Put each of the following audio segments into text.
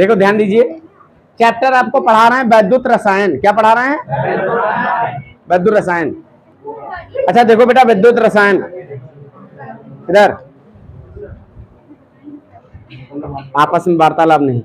देखो ध्यान दीजिए, चैप्टर आपको पढ़ा रहे हैं वैद्युत रसायन। क्या पढ़ा रहे हैं? वैद्युत रसायन। अच्छा देखो बेटा, विद्युत रसायन इधर आपस में वार्तालाप नहीं।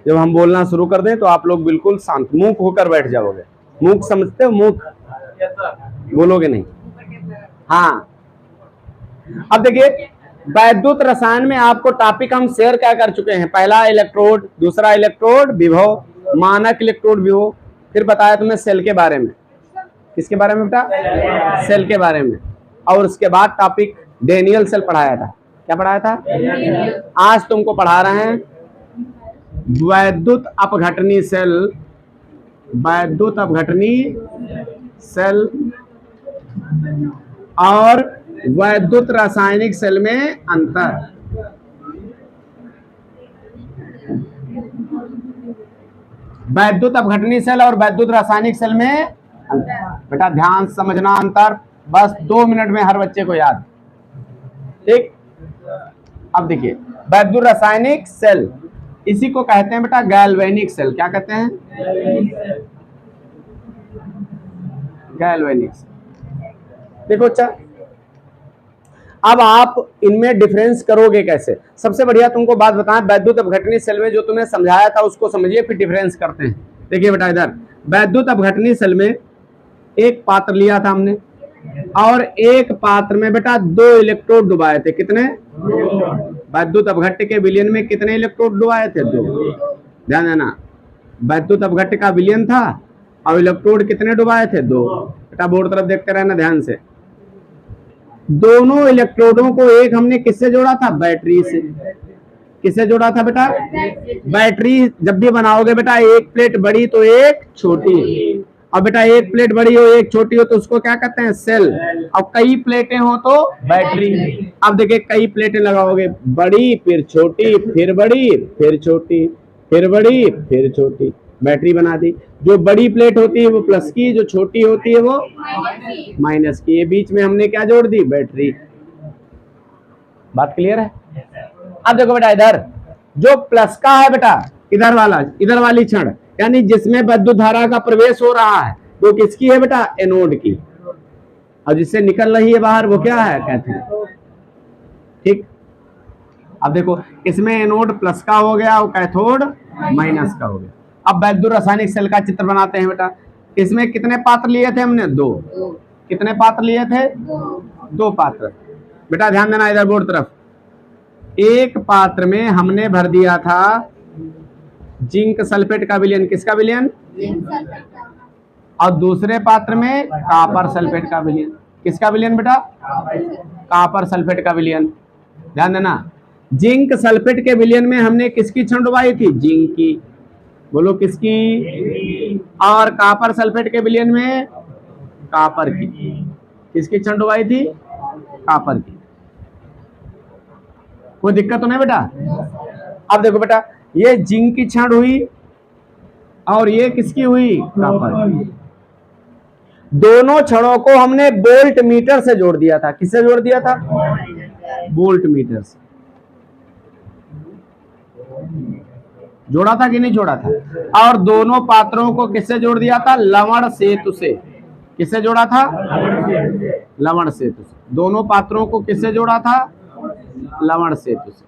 जब हम बोलना शुरू कर दें तो आप लोग बिल्कुल शांत मूक होकर बैठ जाओगे। मूक समझते हो? मूक बोलोगे नहीं। हाँ, अब देखिए वैद्युत रसायन में आपको टॉपिक हम शेयर क्या कर चुके हैं। पहला इलेक्ट्रोड, दूसरा इलेक्ट्रोड विभव, मानक इलेक्ट्रोड विभव, फिर बताया तुम्हें सेल के बारे में। किसके बारे में बेटा? सेल के बारे में। और उसके बाद टॉपिक डेनियल सेल पढ़ाया था। क्या पढ़ाया था? आज तुमको पढ़ा रहे हैं वैद्युत अपघटनी सेल। वैद्युत अपघटनी सेल और वैद्युत रासायनिक सेल में अंतर। वैद्युत अपघटनी सेल और वैद्युत रासायनिक सेल में अंतर। बेटा ध्यान समझना अंतर, बस 2 मिनट में हर बच्चे को याद। ठीक, अब देखिए वैद्युत रासायनिक सेल, इसी को कहते हैं बेटा गैल्वेनिक सेल। क्या कहते हैं? Galvanic cell. देखो अच्छा, अब आप इनमें डिफरेंस करोगे कैसे? सबसे बढ़िया तुमको बात बताएं, वैद्युत अपघटनी सेल में जो तुमने समझाया था उसको समझिए, फिर डिफरेंस करते हैं। देखिए बेटा इधर वैद्युत अपघटनी सेल में एक पात्र लिया था हमने और एक पात्र में बेटा 2 इलेक्ट्रोड डुबाए थे। कितने? वैद्युत अपघट्य के विलयन में कितने इलेक्ट्रोड डुबाए थे? 2। ध्यान देना, वैद्युत अपघट्य का विलयन था और इलेक्ट्रोड कितने डुबाए थे? 2। बेटा बोर्ड तरफ देखते रहना ध्यान से। दोनों इलेक्ट्रोडों को एक हमने किससे जोड़ा था? बैटरी से। किससे जोड़ा था बेटा? बैटरी। जब भी बनाओगे बेटा एक प्लेट बड़ी तो एक छोटी, और बेटा एक प्लेट बड़ी हो एक छोटी हो तो उसको क्या कहते हैं? सेल। और कई प्लेटें हो तो बैटरी। अब देखिए कई प्लेटें लगाओगे, बड़ी फिर छोटी फिर बड़ी फिर छोटी फिर बड़ी फिर छोटी, बैटरी बना दी। जो बड़ी प्लेट होती है वो प्लस की, जो छोटी होती है वो माइनस की। ये बीच में हमने क्या जोड़ दी? बैटरी। बात क्लियर है? अब देखो बेटा इधर जो प्लस का है बेटा, इधर वाला, इधर वाली क्षण यानी जिसमें विद्युत धारा का प्रवेश हो रहा है वो किसकी है बेटा? एनोड की। और जिससे निकल रही है बाहर वो क्या है? कैथोड। ठीक, अब देखो इसमें एनोड प्लस का हो गया और कैथोड माइनस का हो गया। अब वैद्युत रासायनिक सेल का चित्र बनाते हैं बेटा। इसमें कितने पात्र लिए थे हमने? 2। कितने पात्र लिए थे? 2 पात्र। बेटा ध्यान देना इधर बोर्ड तरफ। एक पात्र में हमने भर दिया था जिंक सल्फेट का विलयन। किसका विलयन? और दूसरे पात्र में कॉपर सल्फेट का विलयन। किसका विलयन बेटा? कॉपर सल्फेट का विलयन। ध्यान देना, जिंक सल्फेट के विलयन में हमने किसकी क्षण डुबाई थी? जिंक की। बोलो किसकी? और कॉपर सल्फेट के विलयन में कॉपर की। किसकी क्षण डुबाई थी? कॉपर की। कोई दिक्कत तो नहीं बेटा? अब देखो बेटा ये जिंक की क्षण हुई और ये किसकी हुई? कॉपर की। दोनों क्षणों को हमने वोल्ट मीटर से जोड़ दिया था। किससे जोड़ दिया था? वोल्ट मीटर से। जोड़ा था कि नहीं जोड़ा था? और दोनों पात्रों को किससे जोड़ दिया था? लवण सेतु से। किससे जोड़ा था? लवण सेतु से। दोनों पात्रों को किससे जोड़ा था? लवण सेतु से।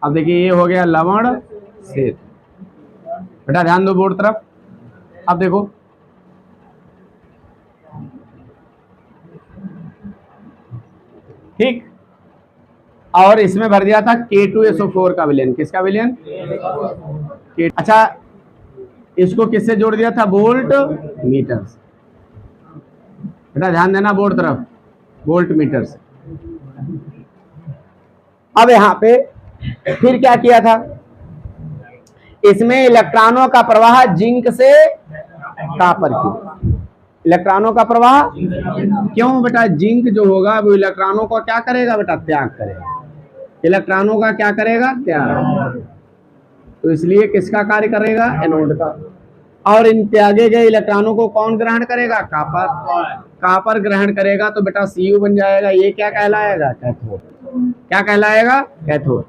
अब देखिए ये हो गया लवण सेतु। बेटा ध्यान दो बोर्ड तरफ। अब देखो ठीक, और इसमें भर दिया था K2SO4 का विलयन। किसका विलयन? अच्छा इसको किससे जोड़ दिया था? वोल्ट मीटर से। बेटा ध्यान देना बोर्ड तरफ, वोल्ट मीटर से। अब यहां पे फिर क्या किया था? इसमें इलेक्ट्रॉनों का प्रवाह जिंक से कॉपर की। इलेक्ट्रॉनों का प्रवाह क्यों बेटा? जिंक जो होगा वो इलेक्ट्रॉनों को क्या करेगा बेटा? त्याग करेगा। इलेक्ट्रॉनों का क्या करेगा? त्याग। तो इसलिए किसका कार्य करेगा? एनोड का। और इन त्यागे गए इलेक्ट्रॉनों को कौन ग्रहण करेगा? कॉपर। कॉपर ग्रहण करेगा तो बेटा Cu बन जाएगा। ये क्या कहलाएगा? कैथोड। क्या कहलाएगा? कैथोड।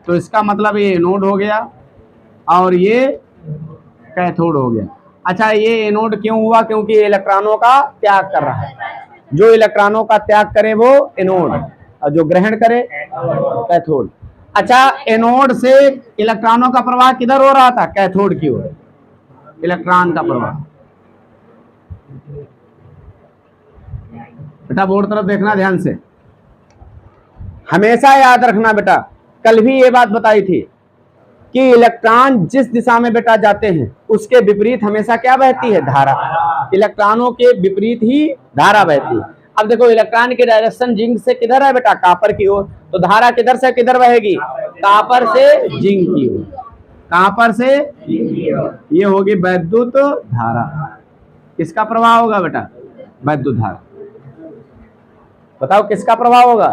तो इसका मतलब ये एनोड हो गया और ये कैथोड हो गया। अच्छा, ये एनोड क्यों हुआ? क्योंकि ये इलेक्ट्रॉनों का त्याग कर रहा है। जो इलेक्ट्रॉनों का त्याग करे वो एनोड, और जो ग्रहण करे कैथोड। अच्छा, एनोड से इलेक्ट्रॉनों का प्रवाह किधर हो रहा था? कैथोड की ओर इलेक्ट्रॉन का प्रवाह। बेटा बोर्ड तरफ देखना ध्यान से, हमेशा याद रखना बेटा, कल भी ये बात बताई थी कि इलेक्ट्रॉन जिस दिशा में बेटा जाते हैं उसके विपरीत हमेशा क्या बहती है? धारा। इलेक्ट्रॉनों के विपरीत ही धारा बहती है। अब देखो, इलेक्ट्रॉन की डायरेक्शन जिंक से किधर है बेटा? कॉपर की ओर। तो धारा किधर से किधर बहेगी? कॉपर से जिंक की ओर। कॉपर से ये होगी वैद्युत धारा। किसका प्रभाव होगा बेटा? वैद्युत धारा। बताओ किसका प्रभाव होगा?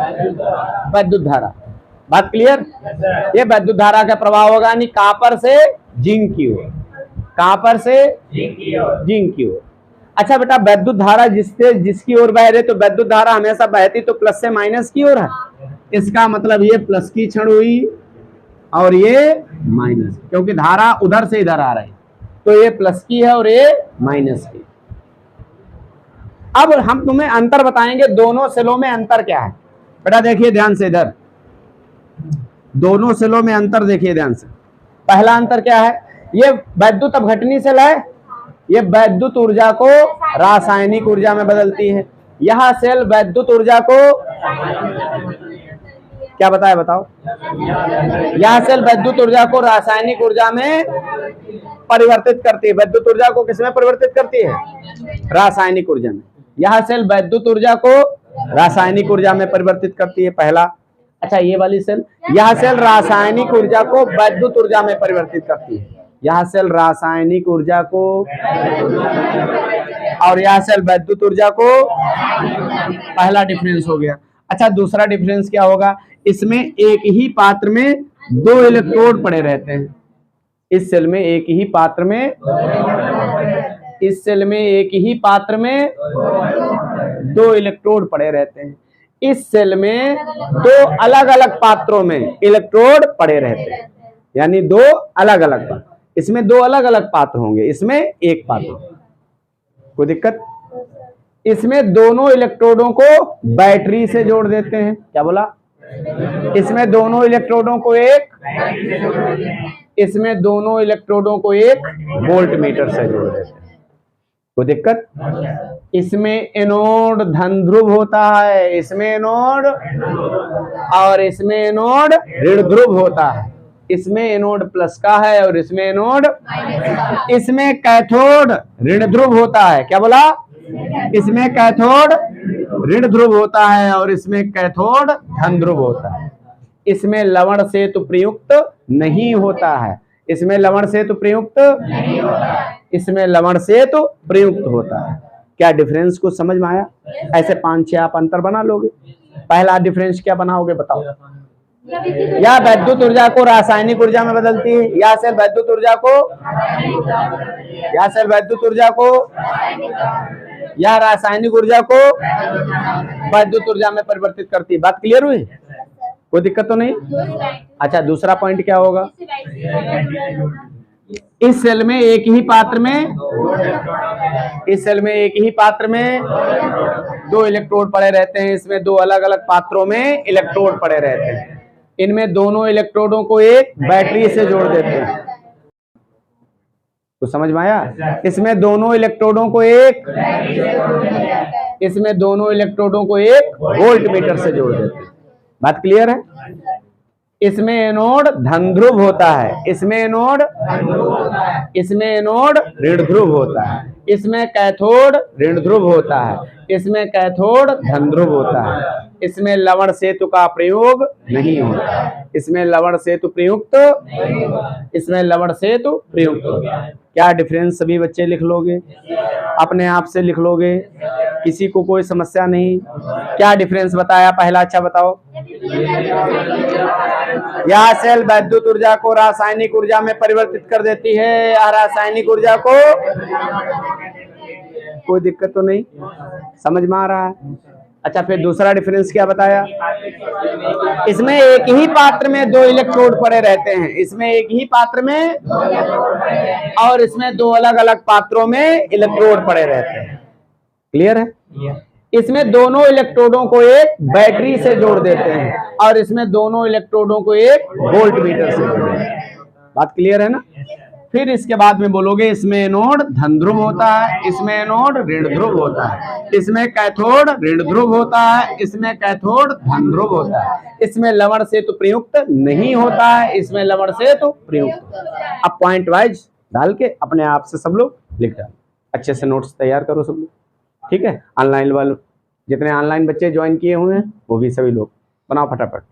वैद्युत धारा। बात क्लियर? ये वैद्युत धारा का प्रभाव होगा, यानी कॉपर से जिंक की ओर। कॉपर से जिंक की ओर। अच्छा बेटा, वैद्युत धारा जिसकी ओर बह रही, तो वैद्युत धारा हमेशा बहती तो प्लस से माइनस की ओर है। इसका मतलब ये प्लस की क्षण हुई और ये माइनस, क्योंकि धारा उधर से इधर आ रही, तो ये प्लस की है और ये माइनस की। अब हम तुम्हें अंतर बताएंगे, दोनों सेलों में अंतर क्या है। बेटा देखिए ध्यान से, इधर दोनों सेलों में अंतर देखिए ध्यान से। पहला अंतर क्या है? ये वैद्युत अपघटनी सेल है, ये वैद्युत ऊर्जा को रासायनिक ऊर्जा में बदलती है। यह सेल वैद्युत ऊर्जा को क्या बताया? बताओ। यह सेल वैद्युत ऊर्जा को रासायनिक ऊर्जा में परिवर्तित करती है। वैद्युत ऊर्जा को किसमें परिवर्तित करती है? रासायनिक ऊर्जा में। यह सेल वैद्युत ऊर्जा को रासायनिक ऊर्जा में परिवर्तित करती है, पहला। अच्छा, ये वाली सेल, यह सेल रासायनिक ऊर्जा को वैद्युत ऊर्जा में परिवर्तित करती है। यह सेल रासायनिक ऊर्जा को और यह सेल वैद्युत ऊर्जा को, पहला डिफरेंस हो गया। अच्छा, दूसरा डिफरेंस क्या होगा? इसमें एक ही पात्र में दो इलेक्ट्रोड पड़े रहते हैं। इस सेल में एक ही पात्र में, इस सेल में एक ही पात्र में दो इलेक्ट्रोड पड़े रहते हैं। इस सेल में दो अलग अलग पात्रों में इलेक्ट्रोड पड़े रहते हैं, यानी दो अलग अलग पात्र। इसमें दो अलग अलग पात्र होंगे, इसमें एक पात्र। कोई दिक्कत? इसमें दोनों इलेक्ट्रोडों को बैटरी से जोड़ देते हैं। क्या बोला? इसमें दोनों इलेक्ट्रोडों को एक, इसमें दोनों इलेक्ट्रोडों को एक वोल्ट मीटर से जोड़ देते हैं। कोई दिक्कत? इसमें एनोड धन ध्रुव होता है, इसमें एनोड, और इसमें एनोड ऋण ध्रुव होता है। इसमें एनोड प्लस का है और इसमें एनोड, इसमें कैथोड ऋण ध्रुव होता है। क्या बोला? इसमें कैथोड ऋण ध्रुव होता है और इसमें कैथोड धन ध्रुव होता है। इसमें लवण सेतु प्रयुक्त नहीं होता है, इसमें लवण सेतु प्रयुक्त नहीं होता है, इसमें लवण सेतु प्रयुक्त होता है। क्या डिफरेंस को समझ में आया? ऐसे 5-6 आप अंतर बना लोगे। पहला डिफरेंस क्या बनाओगे? बताओ। या वैद्युत ऊर्जा को रासायनिक ऊर्जा में बदलती है, या सेल वैद्युत ऊर्जा को, या सेल वैद्युत ऊर्जा को, या रासायनिक ऊर्जा को वैद्युत ऊर्जा में परिवर्तित करती है। बात क्लियर हुई? कोई दिक्कत तो नहीं? अच्छा, दूसरा पॉइंट क्या होगा? इस सेल में एक ही पात्र में, इस सेल में एक ही पात्र में दो इलेक्ट्रोड पड़े रहते हैं। इसमें दो अलग अलग पात्रों में इलेक्ट्रोड पड़े रहते हैं। इनमें दोनों इलेक्ट्रोडों को एक बैटरी से जोड़ देते हैं। तो समझ में आया? इसमें दोनों इलेक्ट्रोडों को एक, इसमें दोनों इलेक्ट्रोडों को एक वोल्ट मीटर से जोड़ देते हैं। बात क्लियर है? इसमें एनोड धन ध्रुव होता है, इसमें एनोड, इसमें एनोड ऋण ध्रुव होता है, इसमें कैथोड ऋण ध्रुव होता है, इसमें कैथोड धन ध्रुव होता है। इसमें लवण सेतु का प्रयोग नहीं होता, इसमें लवण सेतु प्रयुक्त, इसमें लवण सेतु प्रयुक्त होता है। क्या डिफरेंस सभी बच्चे लिख लोगे? अपने आप से लिख लोगे, किसी को कोई समस्या नहीं? क्या डिफरेंस बताया पहला? अच्छा बताओ। यह सेल वैद्युत ऊर्जा को रासायनिक ऊर्जा में परिवर्तित कर देती है, या रासायनिक ऊर्जा को, कोई दिक्कत तो नहीं? समझ में आ रहा है? अच्छा, फिर दूसरा डिफरेंस क्या बताया? इसमें एक ही पात्र में 2 इलेक्ट्रोड पड़े रहते हैं, इसमें एक ही पात्र में और इसमें 2 अलग अलग पात्रों में इलेक्ट्रोड पड़े रहते हैं। क्लियर है? इसमें दोनों इलेक्ट्रोडों को एक बैटरी से जोड़ देते हैं और इसमें दोनों इलेक्ट्रोडों को एक वोल्ट मीटर से जोड़ देते हैं। बात क्लियर है ना? फिर इसके बाद में बोलोगे इसमें एनोड धन ध्रुव होता है, इसमें एनोड ऋण ध्रुव होता है, इसमें कैथोड ऋण ध्रुव होता है, इसमें कैथोड धन ध्रुव होता है, इसमें लवण सेतु प्रयुक्त नहीं होता है, इसमें लवण सेतु प्रयुक्त। अब पॉइंट वाइज डाल के अपने आप से सब लोग लिख डालो, अच्छे से नोट्स तैयार करो सब लोग, ठीक है? ऑनलाइन वाले जितने ऑनलाइन बच्चे ज्वाइन किए हुए हैं वो भी सभी लोग बनाओ फटाफट।